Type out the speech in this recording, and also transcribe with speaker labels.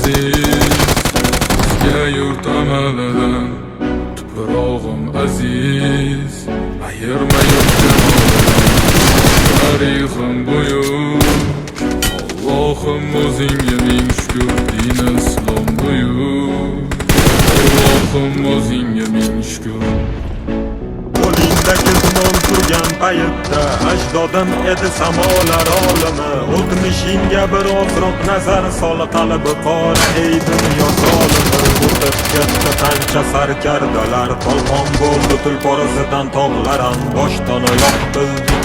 Speaker 1: aziz, bizga yurt amalidan tuprog'im aziz. Ayirma yurtdan tarixim buyuk, Allohim o'zingga ming shukr, din islom buyuk. Allohim o'zingga ming shukr.
Speaker 2: Qo'lingdagi zinon turgan paytda ajdodim edi samolar olimi. O'tmishingga bir ozroq nazar sol, qalbi qora ey dunyo zolimi. O'tib ketdi qancha sarkardalar, tolqon bo'ldi tulporasidan tog'lar ham boshdan oyoq bildi